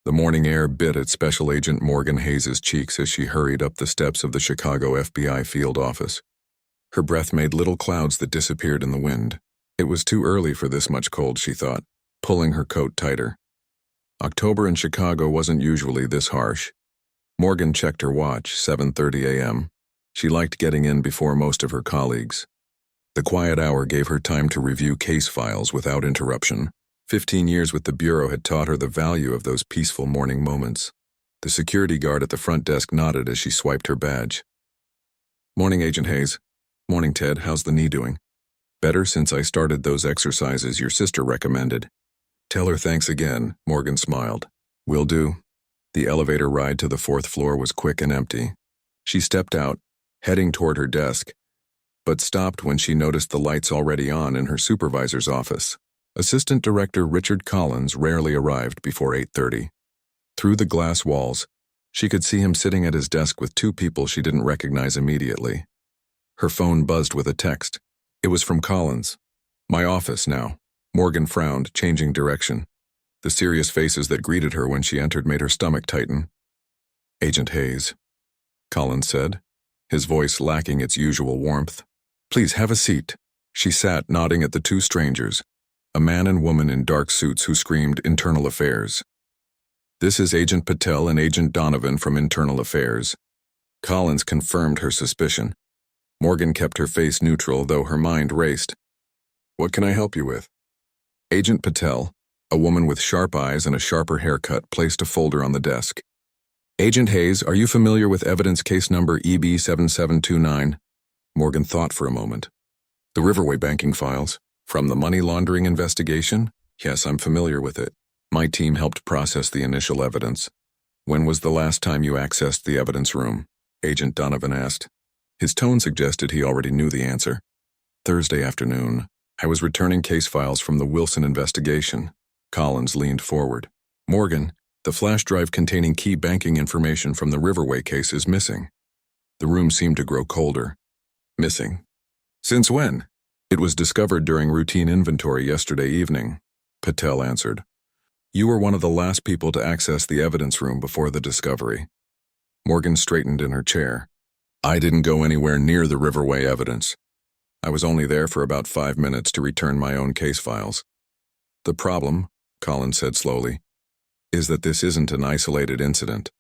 The morning air bit at Special Agent Morgan Hayes's cheeks as she hurried up the steps of the Chicago FBI field office. Her breath made little clouds that disappeared in the wind. It was too early for this much cold, she thought, pulling her coat tighter. October in Chicago wasn't usually this harsh. Morgan checked her watch, 7:30 a.m. She liked getting in before most of her colleagues. The quiet hour gave her time to review case files without interruption. 15 years with the Bureau had taught her the value of those peaceful morning moments. The security guard at the front desk nodded as she swiped her badge. "Morning, Agent Hayes." "Morning, Ted. How's the knee doing?" "Better since I started those exercises your sister recommended." "Tell her thanks again," Morgan smiled. "Will do." The elevator ride to the 4th floor was quick and empty. She stepped out, heading toward her desk, but stopped when she noticed the lights already on in her supervisor's office. Assistant Director Richard Collins rarely arrived before 8:30. Through the glass walls, she could see him sitting at his desk with two people she didn't recognize immediately. Her phone buzzed with a text. It was from Collins. "My office now." Morgan frowned, changing direction. The serious faces that greeted her when she entered made her stomach tighten. "Agent Hayes," Collins said, his voice lacking its usual warmth. "Please have a seat." She sat, nodding at the two strangers, a man and woman in dark suits who screamed Internal Affairs. "This is Agent Patel and Agent Donovan from Internal Affairs." Collins confirmed her suspicion. Morgan kept her face neutral, though her mind raced. "What can I help you with?" Agent Patel, a woman with sharp eyes and a sharper haircut, placed a folder on the desk. "Agent Hayes, are you familiar with evidence case number EB7729? Morgan thought for a moment. "The Riverway banking files. From the money laundering investigation? Yes, I'm familiar with it. My team helped process the initial evidence." "When was the last time you accessed the evidence room?" Agent Donovan asked. His tone suggested he already knew the answer. "Thursday afternoon. I was returning case files from the Wilson investigation." Collins leaned forward. "Morgan, the flash drive containing key banking information from the Riverway case is missing." The room seemed to grow colder. "Missing? Since when?" "It was discovered during routine inventory yesterday evening," Patel answered. "You were one of the last people to access the evidence room before the discovery." Morgan straightened in her chair. "I didn't go anywhere near the Riverway evidence. I was only there for about 5 minutes to return my own case files." "The problem," Collins said slowly, "is that this isn't an isolated incident."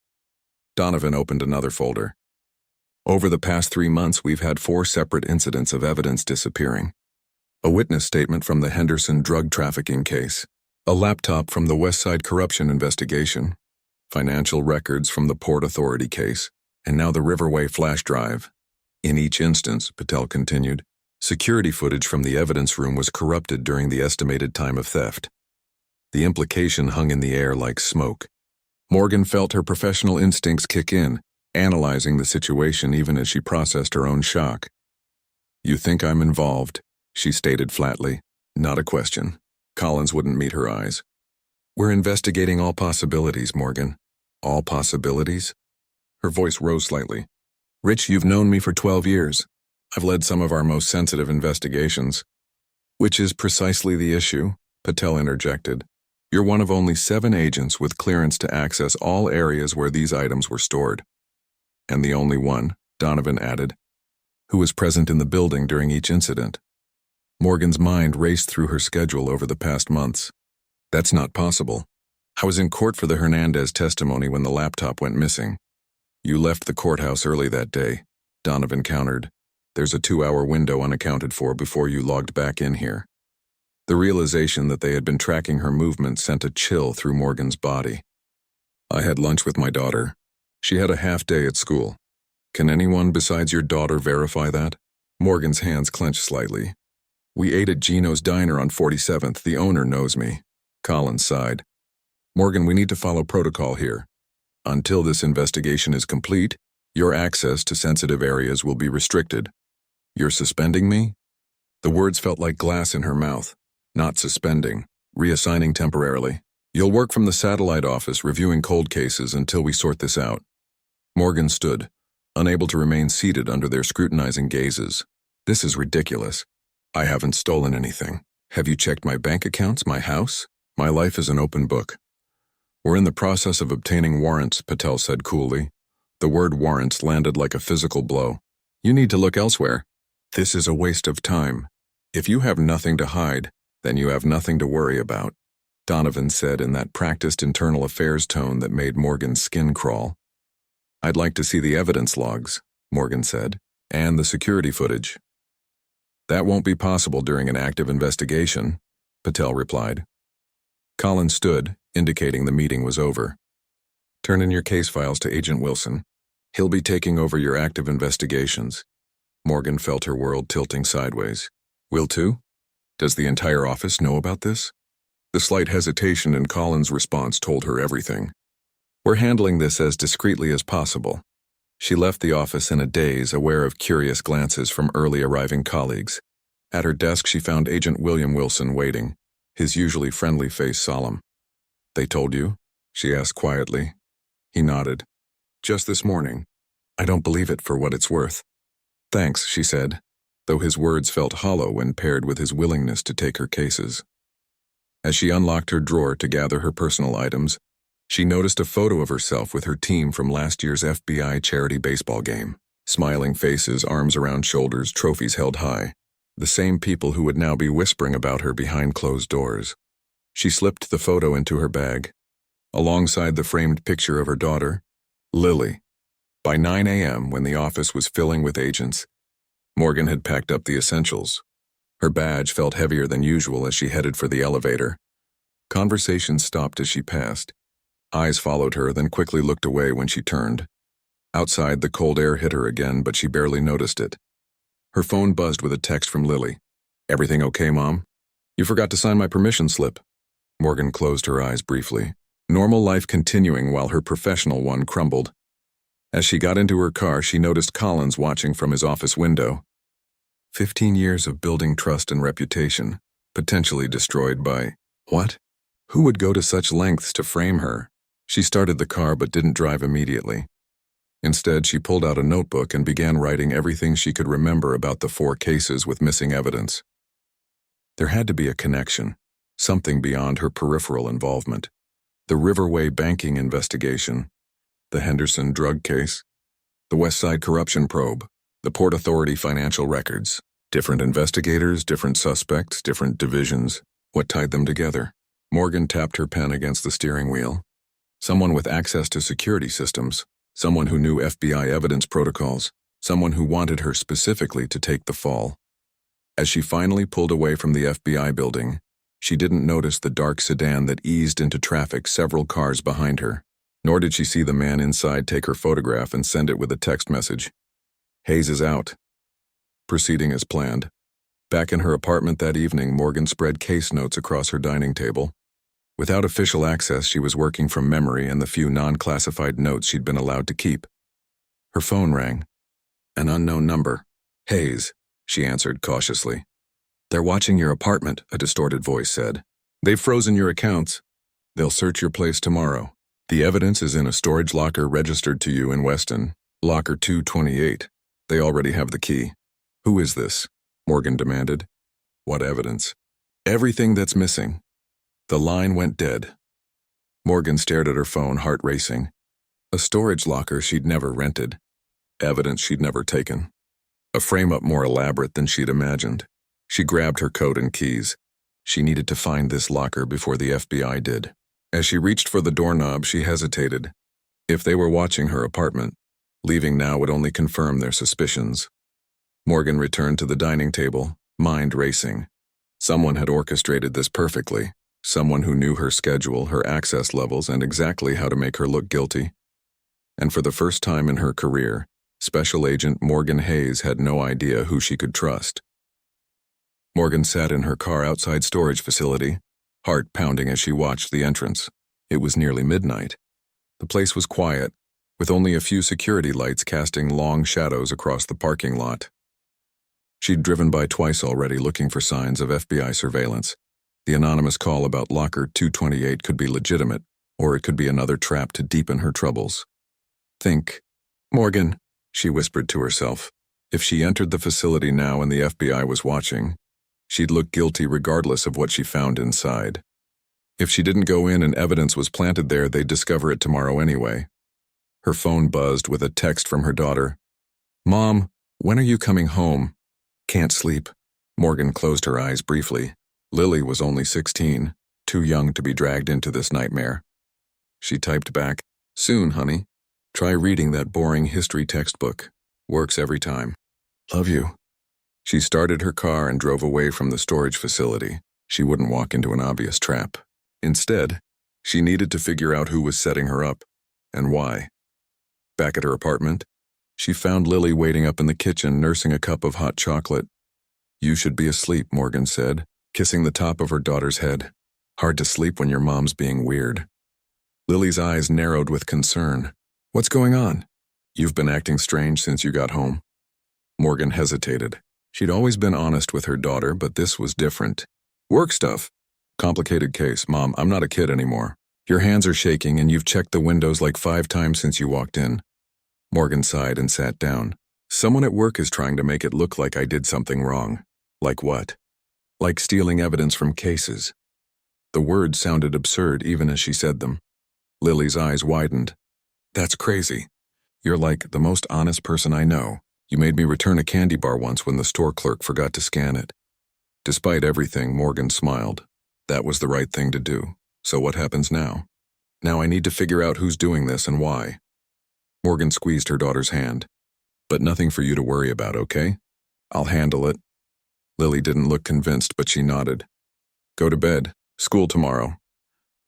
Donovan opened another folder. "Over the past 3 months, we've had 4 separate incidents of evidence disappearing. A witness statement from the Henderson drug trafficking case, a laptop from the Westside corruption investigation, financial records from the Port Authority case, and now the Riverway flash drive. In each instance," Patel continued, "security footage from the evidence room was corrupted during the estimated time of theft." The implication hung in the air like smoke. Morgan felt her professional instincts kick in, analyzing the situation even as she processed her own shock. "You think I'm involved," she stated flatly. Not a question. Collins wouldn't meet her eyes. "We're investigating all possibilities, Morgan." "All possibilities?" Her voice rose slightly. "Rich, you've known me for 12 years. I've led some of our most sensitive investigations." "Which is precisely the issue," Patel interjected. "You're one of only 7 agents with clearance to access all areas where these items were stored." "And the only one," Donovan added, "who was present in the building during each incident." Morgan's mind raced through her schedule over the past months. "That's not possible. I was in court for the Hernandez testimony when the laptop went missing." "You left the courthouse early that day," Donovan countered. "There's a 2-hour window unaccounted for before you logged back in here." The realization that they had been tracking her movements sent a chill through Morgan's body. "I had lunch with my daughter. She had a half day at school. Can anyone besides your daughter verify that?" Morgan's hands clenched slightly. "We ate at Gino's Diner on 47th. The owner knows me." Collins sighed. "Morgan, we need to follow protocol here. Until this investigation is complete, your access to sensitive areas will be restricted." "You're suspending me?" The words felt like glass in her mouth. "Not suspending, reassigning temporarily. You'll work from the satellite office reviewing cold cases until we sort this out." Morgan stood, unable to remain seated under their scrutinizing gazes. "This is ridiculous. I haven't stolen anything. Have you checked my bank accounts, my house? My life is an open book." We're in the process of obtaining warrants, Patel said coolly. The word warrants landed like a physical blow. You need to look elsewhere. This is a waste of time. If you have nothing to hide, then you have nothing to worry about, Donovan said in that practiced internal affairs tone that made Morgan's skin crawl. I'd like to see the evidence logs, Morgan said, and the security footage. That won't be possible during an active investigation, Patel replied. Colin stood, indicating the meeting was over. Turn in your case files to Agent Wilson. He'll be taking over your active investigations. Morgan felt her world tilting sideways. Will too? Does the entire office know about this? The slight hesitation in Colin's response told her everything. We're handling this as discreetly as possible. She left the office in a daze, aware of curious glances from early arriving colleagues. At her desk, she found Agent William Wilson waiting, his usually friendly face solemn. They told you? She asked quietly. He nodded. Just this morning. I don't believe it for what it's worth. Thanks, she said, though his words felt hollow when paired with his willingness to take her cases. As she unlocked her drawer to gather her personal items, she noticed a photo of herself with her team from last year's FBI charity baseball game. Smiling faces, arms around shoulders, trophies held high. The same people who would now be whispering about her behind closed doors. She slipped the photo into her bag. Alongside the framed picture of her daughter, Lily. By 9 a.m., when the office was filling with agents, Morgan had packed up the essentials. Her badge felt heavier than usual as she headed for the elevator. Conversation stopped as she passed. Eyes followed her, then quickly looked away when she turned. Outside, the cold air hit her again, but she barely noticed it. Her phone buzzed with a text from Lily. Everything okay, Mom? You forgot to sign my permission slip. Morgan closed her eyes briefly. Normal life continuing while her professional one crumbled. As she got into her car, she noticed Collins watching from his office window. 15 years of building trust and reputation, potentially destroyed by... What? Who would go to such lengths to frame her? She started the car but didn't drive immediately. Instead, she pulled out a notebook and began writing everything she could remember about the 4 cases with missing evidence. There had to be a connection, something beyond her peripheral involvement. The Riverway banking investigation, the Henderson drug case, the Westside corruption probe, the Port Authority financial records. Different investigators, different suspects, different divisions. What tied them together? Morgan tapped her pen against the steering wheel. Someone with access to security systems, someone who knew FBI evidence protocols, someone who wanted her specifically to take the fall. As she finally pulled away from the FBI building, she didn't notice the dark sedan that eased into traffic several cars behind her, nor did she see the man inside take her photograph and send it with a text message. Hayes is out. Proceeding as planned. Back in her apartment that evening, Morgan spread case notes across her dining table. Without official access, she was working from memory and the few non-classified notes she'd been allowed to keep. Her phone rang. An unknown number. Hayes, she answered cautiously. They're watching your apartment, a distorted voice said. They've frozen your accounts. They'll search your place tomorrow. The evidence is in a storage locker registered to you in Weston, locker 228. They already have the key. Who is this? Morgan demanded. What evidence? Everything that's missing. The line went dead. Morgan stared at her phone, heart racing. A storage locker she'd never rented. Evidence she'd never taken. A frame-up more elaborate than she'd imagined. She grabbed her coat and keys. She needed to find this locker before the FBI did. As she reached for the doorknob, she hesitated. If they were watching her apartment, leaving now would only confirm their suspicions. Morgan returned to the dining table, mind racing. Someone had orchestrated this perfectly. Someone who knew her schedule, her access levels, and exactly how to make her look guilty. And for the first time in her career, Special Agent Morgan Hayes had no idea who she could trust. Morgan sat in her car outside storage facility, heart pounding as she watched the entrance. It was nearly midnight. The place was quiet, with only a few security lights casting long shadows across the parking lot. She'd driven by twice already looking for signs of FBI surveillance. The anonymous call about locker 228 could be legitimate, or it could be another trap to deepen her troubles. Think. Morgan, she whispered to herself. If she entered the facility now and the FBI was watching, she'd look guilty regardless of what she found inside. If she didn't go in and evidence was planted there, they'd discover it tomorrow anyway. Her phone buzzed with a text from her daughter. "Mom, when are you coming home?" "Can't sleep." Morgan closed her eyes briefly. Lily was only 16, too young to be dragged into this nightmare. She typed back, "Soon, honey. Try reading that boring history textbook. Works every time. Love you." She started her car and drove away from the storage facility. She wouldn't walk into an obvious trap. Instead, she needed to figure out who was setting her up, and why. Back at her apartment, she found Lily waiting up in the kitchen nursing a cup of hot chocolate. "You should be asleep," Morgan said, kissing the top of her daughter's head. "Hard to sleep when your mom's being weird." Lily's eyes narrowed with concern. "What's going on? You've been acting strange since you got home." Morgan hesitated. She'd always been honest with her daughter, but this was different. "Work stuff." "Complicated case, Mom. I'm not a kid anymore. Your hands are shaking and you've checked the windows like 5 times since you walked in." Morgan sighed and sat down. "Someone at work is trying to make it look like I did something wrong." "Like what?" "Like stealing evidence from cases." The words sounded absurd even as she said them. Lily's eyes widened. "That's crazy. You're like the most honest person I know. You made me return a candy bar once when the store clerk forgot to scan it." Despite everything, Morgan smiled. That was the right thing to do. So what happens now? "Now I need to figure out who's doing this and why." Morgan squeezed her daughter's hand. "But nothing for you to worry about, okay? I'll handle it." Lily didn't look convinced, but she nodded. "Go to bed. School tomorrow."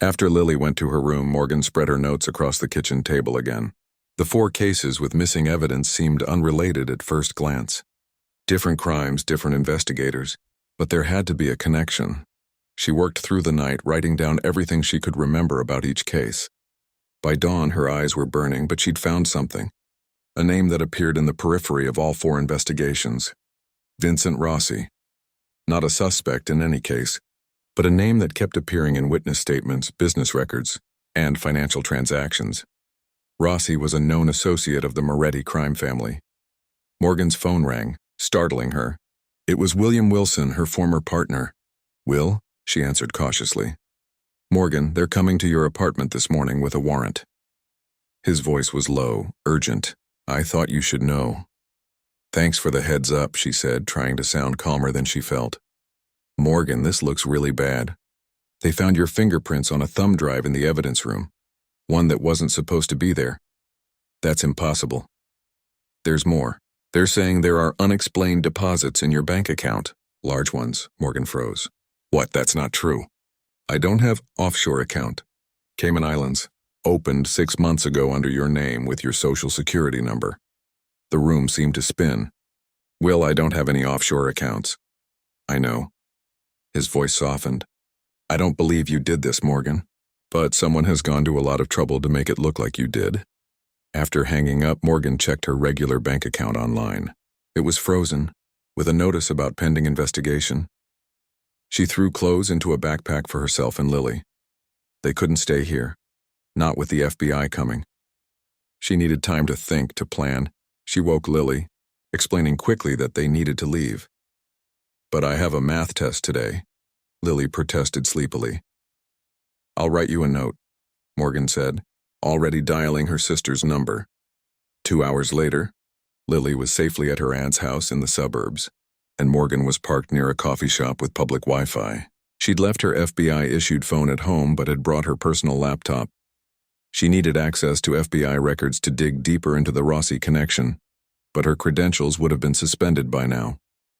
After Lily went to her room, Morgan spread her notes across the kitchen table again. The 4 cases with missing evidence seemed unrelated at first glance. Different crimes, different investigators, but there had to be a connection. She worked through the night, writing down everything she could remember about each case. By dawn, her eyes were burning, but she'd found something. A name that appeared in the periphery of all 4 investigations. Vincent Rossi. Not a suspect in any case, but a name that kept appearing in witness statements, business records, and financial transactions. Rossi was a known associate of the Moretti crime family. Morgan's phone rang, startling her. It was William Wilson, her former partner. "Will?" she answered cautiously. "Morgan, they're coming to your apartment this morning with a warrant." His voice was low, urgent. "I thought you should know." "Thanks for the heads up," she said, trying to sound calmer than she felt. "Morgan, this looks really bad. They found your fingerprints on a thumb drive in the evidence room. One that wasn't supposed to be there. That's impossible. There's more. They're saying there are unexplained deposits in your bank account." "Large ones," Morgan froze. "What, that's not true." "I don't have offshore account. Cayman Islands. Opened 6 months ago under your name with your social security number." The room seemed to spin. "Will, I don't have any offshore accounts." "I know." His voice softened. "I don't believe you did this, Morgan. But someone has gone to a lot of trouble to make it look like you did." After hanging up, Morgan checked her regular bank account online. It was frozen, with a notice about pending investigation. She threw clothes into a backpack for herself and Lily. They couldn't stay here, not with the FBI coming. She needed time to think, to plan. She woke Lily, explaining quickly that they needed to leave. "But I have a math test today," Lily protested sleepily. "I'll write you a note," Morgan said, already dialing her sister's number. 2 hours later, Lily was safely at her aunt's house in the suburbs, and Morgan was parked near a coffee shop with public Wi-Fi. She'd left her FBI-issued phone at home but had brought her personal laptop. She needed access to FBI records to dig deeper into the Rossi connection, but her credentials would have been suspended by now.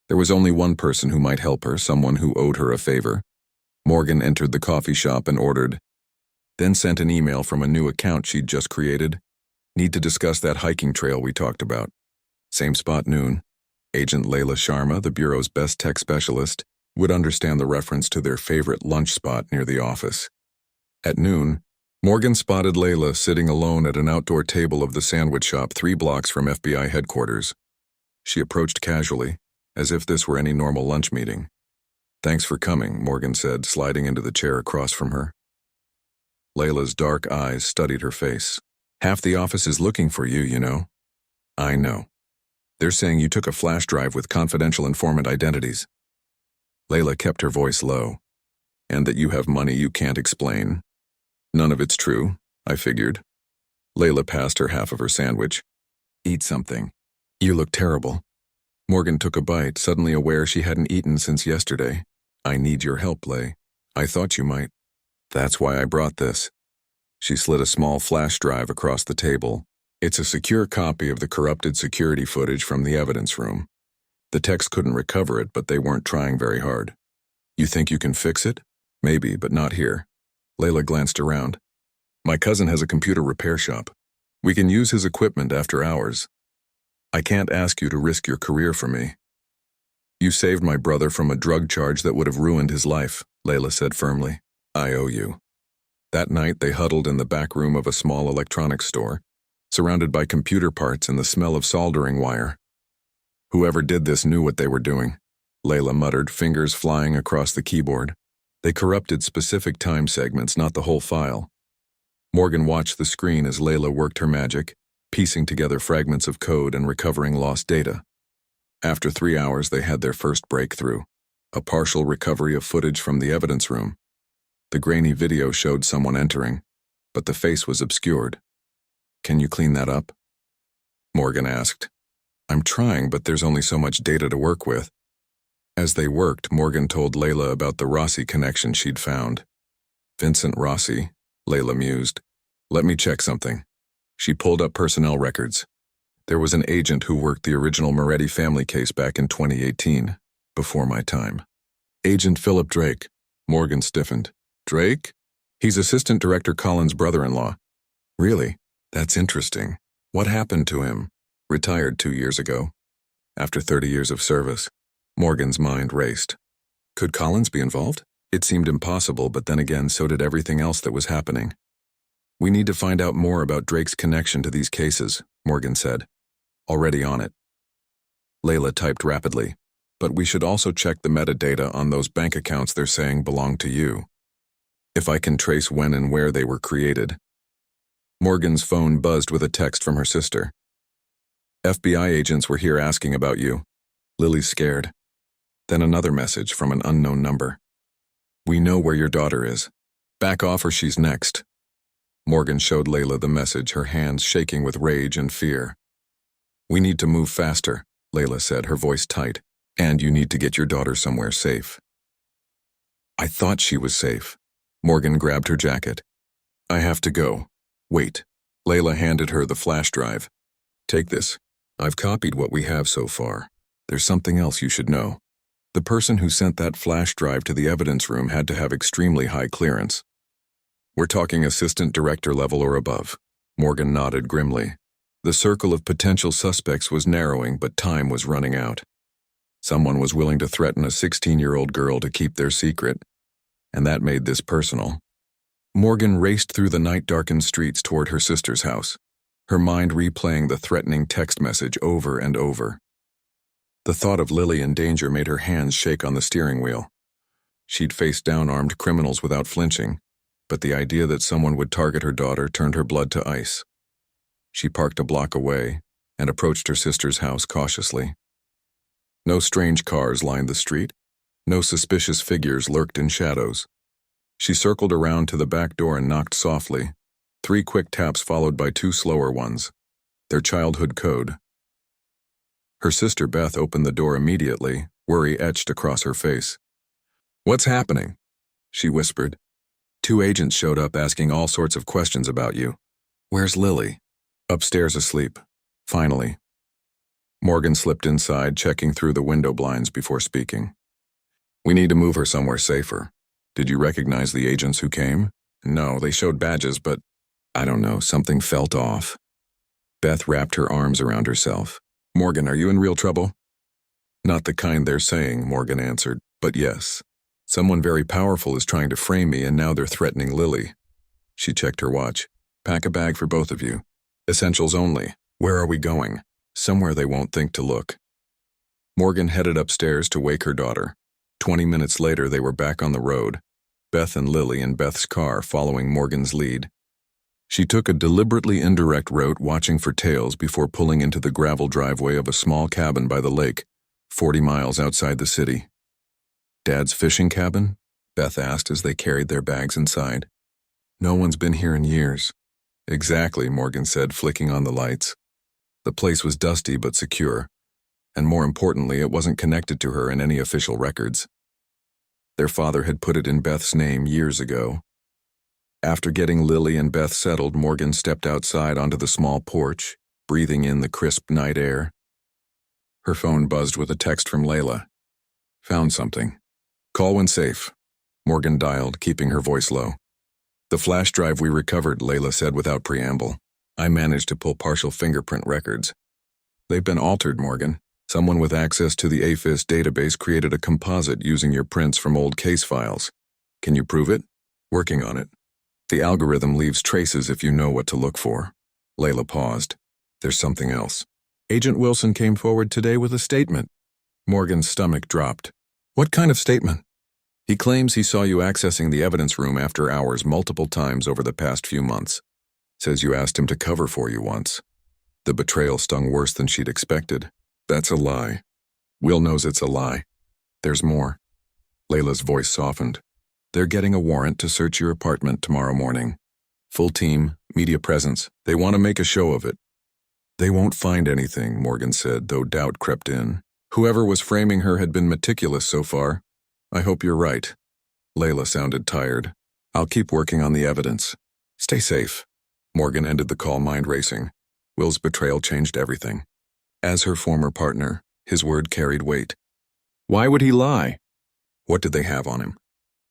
There was only one person who might help her, someone who owed her a favor. Morgan entered the coffee shop and ordered, then sent an email from a new account she'd just created. "Need to discuss that hiking trail we talked about. Same spot noon. Agent Layla Sharma, the Bureau's best tech specialist, would understand the reference to their favorite lunch spot near the office." At noon, Morgan spotted Layla sitting alone at an outdoor table of the sandwich shop 3 blocks from FBI headquarters. She approached casually, as if this were any normal lunch meeting. "Thanks for coming," Morgan said, sliding into the chair across from her. Layla's dark eyes studied her face. "Half the office is looking for you, you know." "I know. They're saying you took a flash drive with confidential informant identities." Layla kept her voice low. and that you have money you can't explain. None of it's true, I figured. Layla passed her half of her sandwich. Eat something. You look terrible. Morgan took a bite, suddenly aware she hadn't eaten since yesterday. I need your help, Lay. I thought you might. That's why I brought this. She slid a small flash drive across the table. It's a secure copy of the corrupted security footage from the evidence room. The techs couldn't recover it, but they weren't trying very hard. You think you can fix it? Maybe, but not here. Layla glanced around. My cousin has a computer repair shop. We can use his equipment after hours. I can't ask you to risk your career for me. You saved my brother from a drug charge that would have ruined his life, Layla said firmly. I owe you. That night, they huddled in the back room of a small electronics store, surrounded by computer parts and the smell of soldering wire. Whoever did this knew what they were doing, Layla muttered, fingers flying across the keyboard. They corrupted specific time segments, not the whole file. Morgan watched the screen as Layla worked her magic, piecing together fragments of code and recovering lost data. After 3 hours, they had their first breakthrough, a partial recovery of footage from the evidence room. The grainy video showed someone entering, but the face was obscured. Can you clean that up? Morgan asked. I'm trying, but there's only so much data to work with. As they worked, Morgan told Layla about the Rossi connection she'd found. Vincent Rossi, Layla mused. Let me check something. She pulled up personnel records. There was an agent who worked the original Moretti family case back in 2018, before my time. Agent Philip Drake. Morgan stiffened. Drake? He's Assistant Director Collins' brother-in-law. Really? That's interesting. What happened to him? Retired 2 years ago. After 30 years of service. Morgan's mind raced. Could Collins be involved? It seemed impossible, but then again, so did everything else that was happening. We need to find out more about Drake's connection to these cases, Morgan said. Already on it. Layla typed rapidly. But we should also check the metadata on those bank accounts they're saying belong to you. If I can trace when and where they were created. Morgan's phone buzzed with a text from her sister. FBI agents were here asking about you. Lily's scared. Then another message from an unknown number. We know where your daughter is. Back off or she's next. Morgan showed Layla the message, her hands shaking with rage and fear. We need to move faster, Layla said, her voice tight. And you need to get your daughter somewhere safe. I thought she was safe. Morgan grabbed her jacket. I have to go. Wait. Layla handed her the flash drive. Take this. I've copied what we have so far. There's something else you should know. The person who sent that flash drive to the evidence room had to have extremely high clearance. We're talking assistant director level or above. Morgan nodded grimly. The circle of potential suspects was narrowing, but time was running out. Someone was willing to threaten a 16-year-old girl to keep their secret, and that made this personal. Morgan raced through the night-darkened streets toward her sister's house, her mind replaying the threatening text message over and over. The thought of Lily in danger made her hands shake on the steering wheel. She'd faced down armed criminals without flinching, but the idea that someone would target her daughter turned her blood to ice. She parked a block away and approached her sister's house cautiously. No strange cars lined the street. No suspicious figures lurked in shadows. She circled around to the back door and knocked softly, 3 quick taps followed by 2 slower ones. Their childhood code. Her sister Beth opened the door immediately, worry etched across her face. What's happening? She whispered. 2 agents showed up asking all sorts of questions about you. Where's Lily? Upstairs asleep. Finally. Morgan slipped inside, checking through the window blinds before speaking. We need to move her somewhere safer. Did you recognize the agents who came? No, they showed badges, but I don't know, something felt off. Beth wrapped her arms around herself. Morgan, are you in real trouble? Not the kind they're saying, Morgan answered, but yes. Someone very powerful is trying to frame me and now they're threatening Lily. She checked her watch. Pack a bag for both of you. Essentials only. Where are we going? Somewhere they won't think to look. Morgan headed upstairs to wake her daughter. 20 minutes later, they were back on the road, Beth and Lily in Beth's car following Morgan's lead. She took a deliberately indirect route, watching for tails before pulling into the gravel driveway of a small cabin by the lake, 40 miles outside the city. Dad's fishing cabin? Beth asked as they carried their bags inside. No one's been here in years. Exactly, Morgan said, flicking on the lights. The place was dusty but secure, and more importantly, it wasn't connected to her in any official records. Their father had put it in Beth's name years ago. After getting Lily and Beth settled, Morgan stepped outside onto the small porch, breathing in the crisp night air. Her phone buzzed with a text from Layla. Found something. Call when safe. Morgan dialed, keeping her voice low. The flash drive we recovered, Layla said without preamble. I managed to pull partial fingerprint records. They've been altered, Morgan. Someone with access to the AFIS database created a composite using your prints from old case files. Can you prove it? Working on it. The algorithm leaves traces if you know what to look for. Layla paused. There's something else. Agent Wilson came forward today with a statement. Morgan's stomach dropped. What kind of statement? He claims he saw you accessing the evidence room after hours multiple times over the past few months. Says you asked him to cover for you once. The betrayal stung worse than she'd expected. That's a lie. Will knows it's a lie. There's more. Layla's voice softened. They're getting a warrant to search your apartment tomorrow morning. Full team, media presence. They want to make a show of it. They won't find anything, Morgan said, though doubt crept in. Whoever was framing her had been meticulous so far. I hope you're right. Layla sounded tired. I'll keep working on the evidence. Stay safe. Morgan ended the call, mind racing. Will's betrayal changed everything. As her former partner, his word carried weight. Why would he lie? What did they have on him?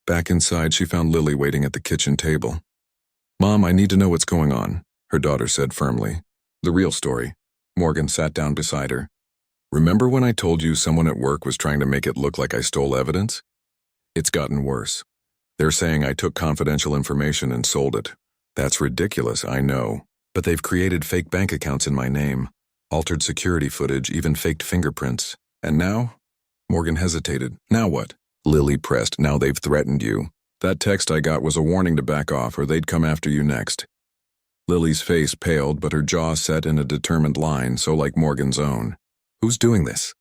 Back inside, she found Lily waiting at the kitchen table. Mom, I need to know what's going on, her daughter said firmly. The real story. Morgan sat down beside her. Remember when I told you someone at work was trying to make it look like I stole evidence? It's gotten worse. They're saying I took confidential information and sold it. That's ridiculous, I know. But they've created fake bank accounts in my name, altered security footage, even faked fingerprints. And now? Morgan hesitated. Now what? Lily pressed. Now they've threatened you. That text I got was a warning to back off or they'd come after you next. Lily's face paled, but her jaw set in a determined line, so like Morgan's own. Who's doing this?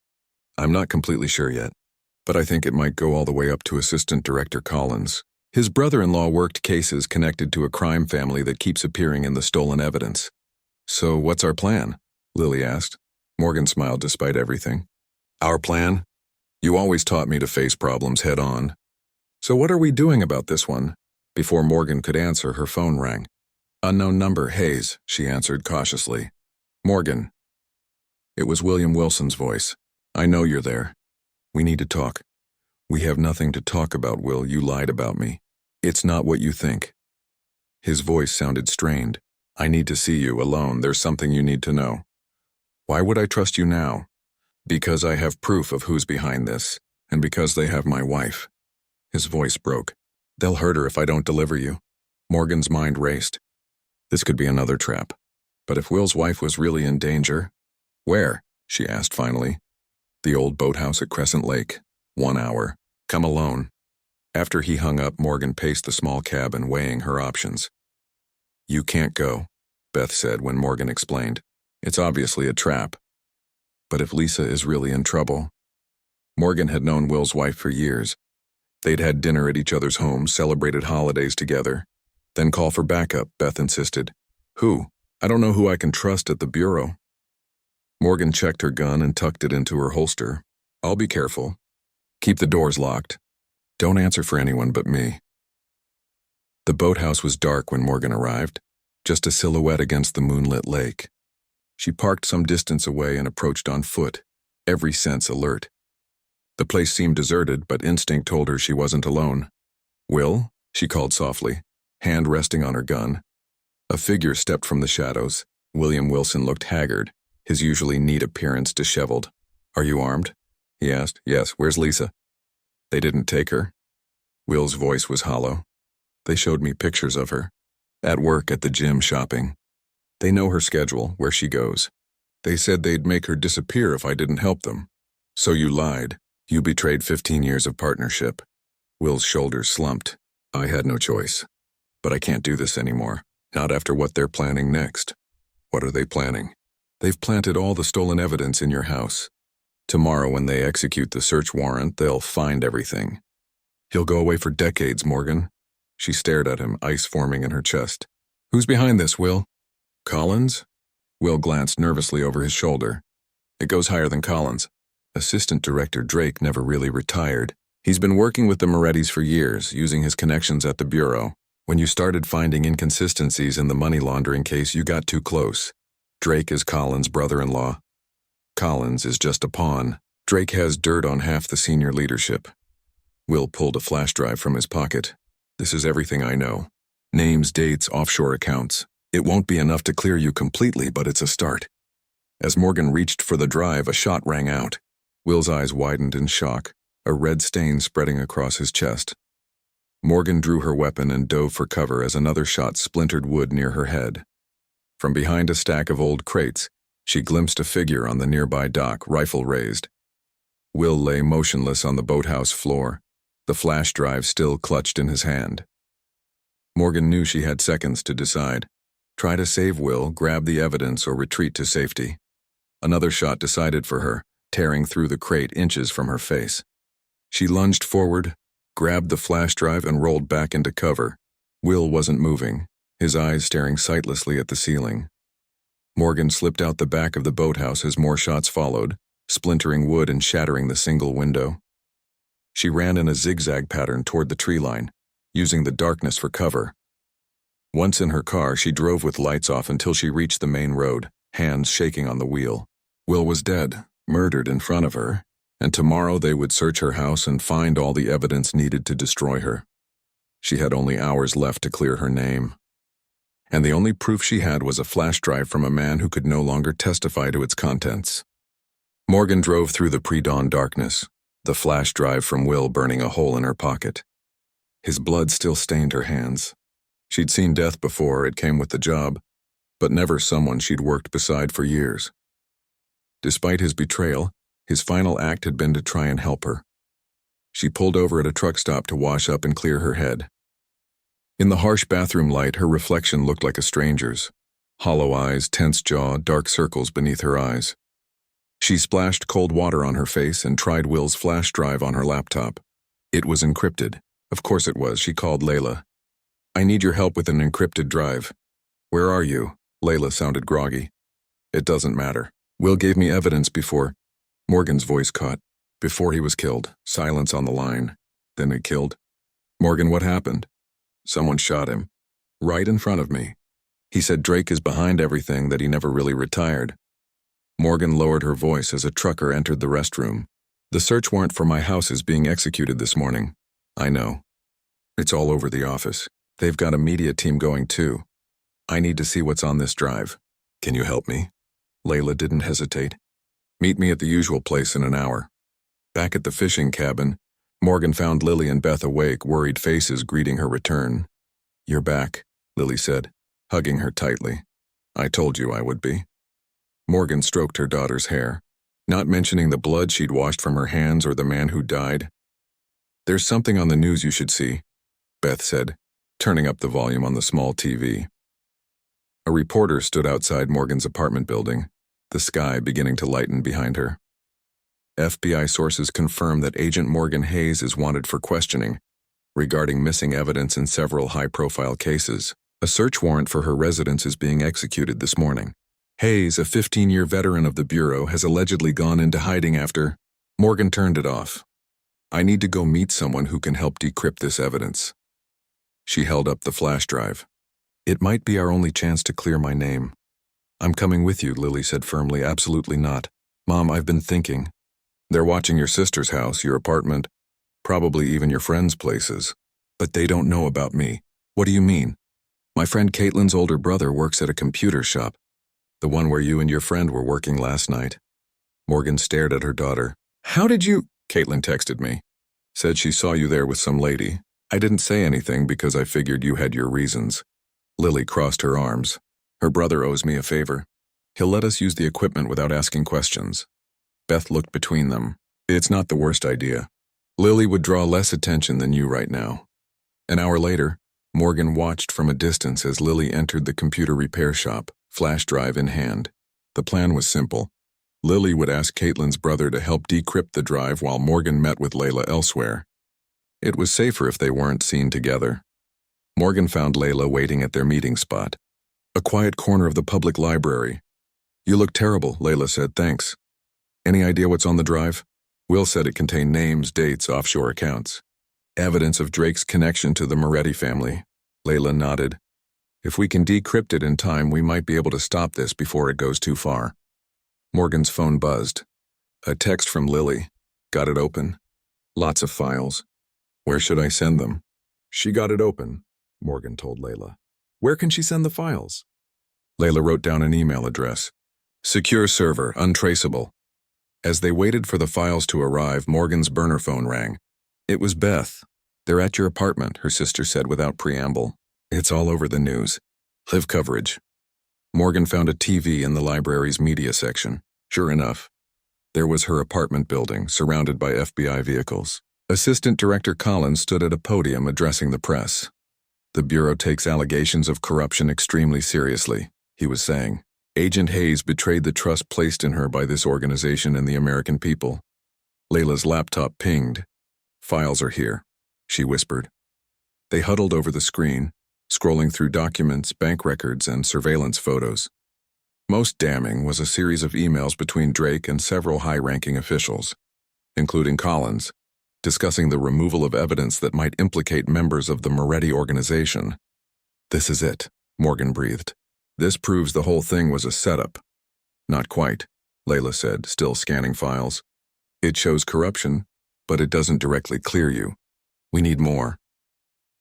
I'm not completely sure yet, but I think it might go all the way up to Assistant Director Collins. His brother-in-law worked cases connected to a crime family that keeps appearing in the stolen evidence. So what's our plan? Lily asked. Morgan smiled despite everything. Our plan? You always taught me to face problems head on. So what are we doing about this one? Before Morgan could answer, her phone rang. Unknown number, Hayes, she answered cautiously. Morgan. It was William Wilson's voice. I know you're there. We need to talk. We have nothing to talk about, Will. You lied about me. It's not what you think. His voice sounded strained. I need to see you alone. There's something you need to know. Why would I trust you now? Because I have proof of who's behind this, and because they have my wife. His voice broke. They'll hurt her if I don't deliver you. Morgan's mind raced. This could be another trap. But if Will's wife was really in danger... Where? She asked finally. The old boathouse at Crescent Lake. 1 hour. Come alone. After he hung up, Morgan paced the small cabin, weighing her options. You can't go, Beth said when Morgan explained. It's obviously a trap. But if Lisa is really in trouble... Morgan had known Will's wife for years. They'd had dinner at each other's homes, celebrated holidays together. Then call for backup, Beth insisted. Who? I don't know who I can trust at the bureau. Morgan checked her gun and tucked it into her holster. I'll be careful. Keep the doors locked. Don't answer for anyone but me. The boathouse was dark when Morgan arrived, just a silhouette against the moonlit lake. She parked some distance away and approached on foot, every sense alert. The place seemed deserted, but instinct told her she wasn't alone. Will? She called softly, hand resting on her gun. A figure stepped from the shadows. William Wilson looked haggard, his usually neat appearance disheveled. Are you armed? He asked. Yes, where's Lisa? They didn't take her. Will's voice was hollow. They showed me pictures of her. At work, at the gym, shopping. They know her schedule, where she goes. They said they'd make her disappear if I didn't help them. So you lied. You betrayed 15 years of partnership. Will's shoulders slumped. I had no choice. But I can't do this anymore. Not after what they're planning next. What are they planning? They've planted all the stolen evidence in your house. Tomorrow when they execute the search warrant, they'll find everything. He'll go away for decades, Morgan. She stared at him, ice forming in her chest. Who's behind this, Will? Collins? Will glanced nervously over his shoulder. It goes higher than Collins. Assistant Director Drake never really retired. He's been working with the Morettis for years, using his connections at the Bureau. When you started finding inconsistencies in the money laundering case, you got too close. Drake is Collins' brother-in-law. Collins is just a pawn. Drake has dirt on half the senior leadership. Will pulled a flash drive from his pocket. This is everything I know. Names, dates, offshore accounts. It won't be enough to clear you completely, but it's a start. As Morgan reached for the drive, a shot rang out. Will's eyes widened in shock, a red stain spreading across his chest. Morgan drew her weapon and dove for cover as another shot splintered wood near her head. From behind a stack of old crates, she glimpsed a figure on the nearby dock, rifle raised. Will lay motionless on the boathouse floor, the flash drive still clutched in his hand. Morgan knew she had seconds to decide. Try to save Will, grab the evidence, or retreat to safety. Another shot decided for her, tearing through the crate inches from her face. She lunged forward, grabbed the flash drive, and rolled back into cover. Will wasn't moving, his eyes staring sightlessly at the ceiling. Morgan slipped out the back of the boathouse as more shots followed, splintering wood and shattering the single window. She ran in a zigzag pattern toward the tree line, using the darkness for cover. Once in her car, she drove with lights off until she reached the main road, hands shaking on the wheel. Will was dead, murdered in front of her, and tomorrow they would search her house and find all the evidence needed to destroy her. She had only hours left to clear her name. And the only proof she had was a flash drive from a man who could no longer testify to its contents. Morgan drove through the pre-dawn darkness, the flash drive from Will burning a hole in her pocket. His blood still stained her hands. She'd seen death before, it came with the job, but never someone she'd worked beside for years. Despite his betrayal, his final act had been to try and help her. She pulled over at a truck stop to wash up and clear her head. In the harsh bathroom light, her reflection looked like a stranger's. Hollow eyes, tense jaw, dark circles beneath her eyes. She splashed cold water on her face and tried Will's flash drive on her laptop. It was encrypted. Of course it was. She called Layla. I need your help with an encrypted drive. Where are you? Layla sounded groggy. It doesn't matter. Will gave me evidence before. Morgan's voice caught. Before he was killed. Silence on the line. Then he killed. Morgan, what happened? Someone shot him. Right in front of me. He said Drake is behind everything, that he never really retired. Morgan lowered her voice as a trucker entered the restroom. The search warrant for my house is being executed this morning. I know. It's all over the office. They've got a media team going too. I need to see what's on this drive. Can you help me? Layla didn't hesitate. Meet me at the usual place in an hour. Back at the fishing cabin, Morgan found Lily and Beth awake, worried faces greeting her return. You're back, Lily said, hugging her tightly. I told you I would be. Morgan stroked her daughter's hair, not mentioning the blood she'd washed from her hands or the man who died. There's something on the news you should see, Beth said, turning up the volume on the small TV. A reporter stood outside Morgan's apartment building, the sky beginning to lighten behind her. FBI sources confirm that Agent Morgan Hayes is wanted for questioning regarding missing evidence in several high-profile cases. A search warrant for her residence is being executed this morning. Hayes, a 15-year veteran of the Bureau, has allegedly gone into hiding after... Morgan turned it off. I need to go meet someone who can help decrypt this evidence. She held up the flash drive. It might be our only chance to clear my name. I'm coming with you, Lily said firmly. Absolutely not. Mom, I've been thinking. They're watching your sister's house, your apartment, probably even your friends' places. But they don't know about me. What do you mean? My friend Caitlin's older brother works at a computer shop, the one where you and your friend were working last night. Morgan stared at her daughter. How did you... Caitlin texted me. Said she saw you there with some lady. I didn't say anything because I figured you had your reasons. Lily crossed her arms. Her brother owes me a favor. He'll let us use the equipment without asking questions. Beth looked between them. It's not the worst idea. Lily would draw less attention than you right now. An hour later, Morgan watched from a distance as Lily entered the computer repair shop, flash drive in hand. The plan was simple. Lily would ask Caitlin's brother to help decrypt the drive while Morgan met with Layla elsewhere. It was safer if they weren't seen together. Morgan found Layla waiting at their meeting spot, a quiet corner of the public library. "You look terrible," Layla said. "Thanks. Any idea what's on the drive?" Will said it contained names, dates, offshore accounts. Evidence of Drake's connection to the Moretti family. Layla nodded. "If we can decrypt it in time, we might be able to stop this before it goes too far." Morgan's phone buzzed. A text from Lily. "Got it open?" "Lots of files." "Where should I send them?" "She got it open," Morgan told Layla. "Where can she send the files?" Layla wrote down an email address. "Secure server, untraceable." As they waited for the files to arrive, Morgan's burner phone rang. It was Beth. "They're at your apartment," her sister said without preamble. "It's all over the news. Live coverage." Morgan found a TV in the library's media section. Sure enough, there was her apartment building, surrounded by FBI vehicles. Assistant Director Collins stood at a podium addressing the press. "The Bureau takes allegations of corruption extremely seriously," he was saying. "Agent Hayes betrayed the trust placed in her by this organization and the American people." Layla's laptop pinged. "Files are here," she whispered. They huddled over the screen, scrolling through documents, bank records, and surveillance photos. Most damning was a series of emails between Drake and several high-ranking officials, including Collins, discussing the removal of evidence that might implicate members of the Moretti organization. "This is it," Morgan breathed. "This proves the whole thing was a setup." "Not quite," Layla said, still scanning files. "It shows corruption, but it doesn't directly clear you. We need more."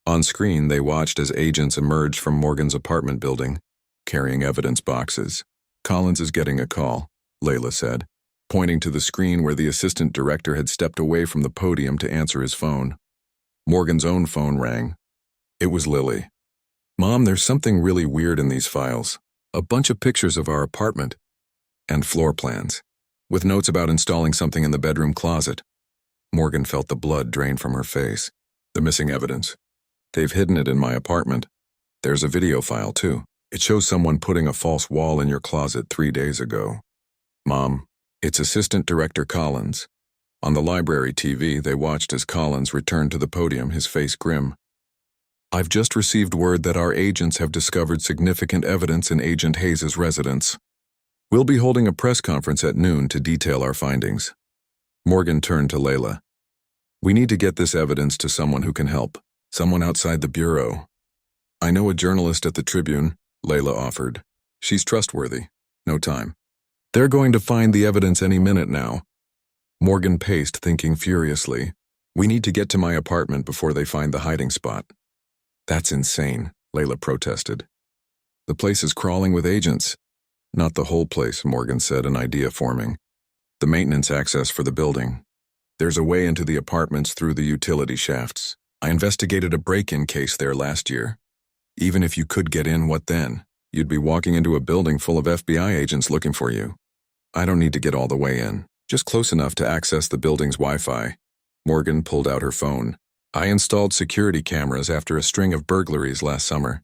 On screen, they watched as agents emerged from Morgan's apartment building, carrying evidence boxes. "Collins is getting a call," Layla said, pointing to the screen where the assistant director had stepped away from the podium to answer his phone. Morgan's own phone rang. It was Lily. "Mom, there's something really weird in these files. A bunch of pictures of our apartment. And floor plans. With notes about installing something in the bedroom closet." Morgan felt the blood drain from her face. "The missing evidence. They've hidden it in my apartment. There's a video file, too. It shows someone putting a false wall in your closet 3 days ago." "Mom, it's Assistant Director Collins." On the library TV, they watched as Collins returned to the podium, his face grim. "I've just received word that our agents have discovered significant evidence in Agent Hayes' residence. We'll be holding a press conference at noon to detail our findings." Morgan turned to Layla. "We need to get this evidence to someone who can help. Someone outside the Bureau." "I know a journalist at the Tribune," Layla offered. "She's trustworthy. No time. They're going to find the evidence any minute now." Morgan paced, thinking furiously. "We need to get to my apartment before they find the hiding spot." "That's insane," Layla protested. "The place is crawling with agents." "Not the whole place," Morgan said, an idea forming. "The maintenance access for the building. There's a way into the apartments through the utility shafts. I investigated a break-in case there last year. Even if you could get in, what then? You'd be walking into a building full of FBI agents looking for you. I don't need to get all the way in, just close enough to access the building's Wi-Fi." Morgan pulled out her phone. "I installed security cameras after a string of burglaries last summer.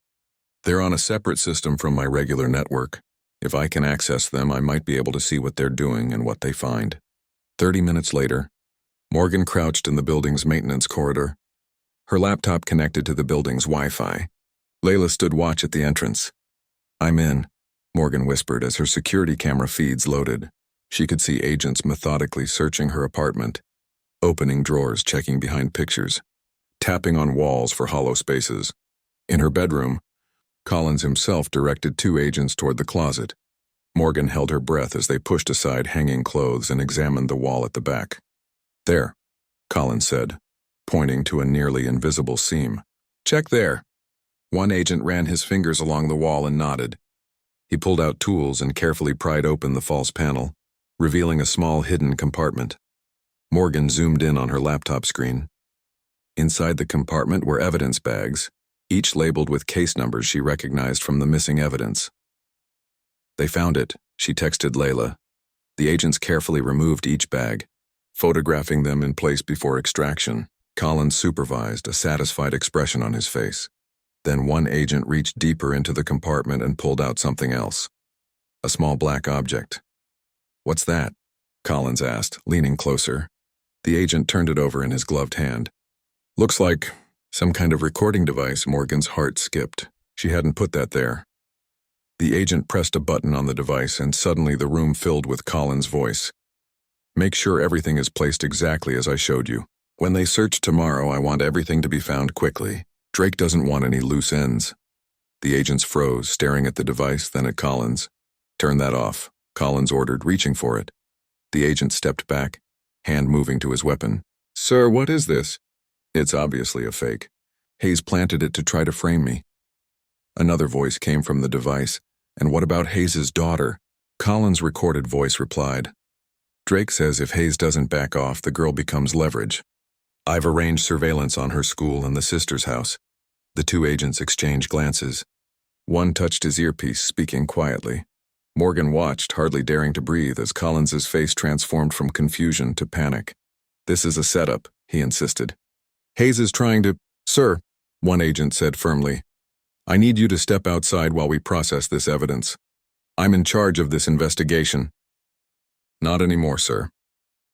They're on a separate system from my regular network. If I can access them, I might be able to see what they're doing and what they find." 30 minutes later, Morgan crouched in the building's maintenance corridor, her laptop connected to the building's Wi-Fi. Layla stood watch at the entrance. "I'm in," Morgan whispered as her security camera feeds loaded. She could see agents methodically searching her apartment, opening drawers, checking behind pictures, tapping on walls for hollow spaces. In her bedroom, Collins himself directed 2 agents toward the closet. Morgan held her breath as they pushed aside hanging clothes and examined the wall at the back. "There," Collins said, pointing to a nearly invisible seam. "Check there." One agent ran his fingers along the wall and nodded. He pulled out tools and carefully pried open the false panel, revealing a small hidden compartment. Morgan zoomed in on her laptop screen. Inside the compartment were evidence bags, each labeled with case numbers she recognized from the missing evidence. "They found it," she texted Layla. The agents carefully removed each bag, photographing them in place before extraction. Collins supervised, a satisfied expression on his face. Then one agent reached deeper into the compartment and pulled out something else. A small black object. "What's that?" Collins asked, leaning closer. The agent turned it over in his gloved hand. Looks like some kind of recording device. Morgan's heart skipped. She hadn't put that there. The agent pressed a button on the device, and suddenly the room filled with Colin's voice. Make sure everything is placed exactly as I showed you. When they search tomorrow, I want everything to be found quickly. Drake doesn't want any loose ends. The agents froze, staring at the device, then at Collins. Turn that off, Collins ordered, reaching for it. The agent stepped back, hand moving to his weapon. Sir, what is this? It's obviously a fake. Hayes planted it to try to frame me. Another voice came from the device. And what about Hayes' daughter? Collins' recorded voice replied. Drake says if Hayes doesn't back off, the girl becomes leverage. I've arranged surveillance on her school and the sister's house. The two agents exchanged glances. One touched his earpiece, speaking quietly. Morgan watched, hardly daring to breathe, as Collins's face transformed from confusion to panic. This is a setup, he insisted. Hayes is trying to— Sir, one agent said firmly. I need you to step outside while we process this evidence. I'm in charge of this investigation. Not anymore, sir.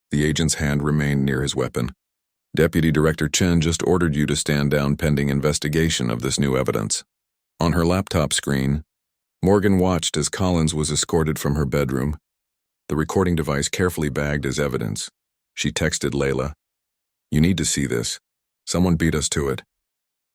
The agent's hand remained near his weapon. Deputy Director Chen just ordered you to stand down pending investigation of this new evidence. On her laptop screen, Morgan watched as Collins was escorted from her bedroom, the recording device carefully bagged as evidence. She texted Layla, "You need to see this. Someone beat us to it.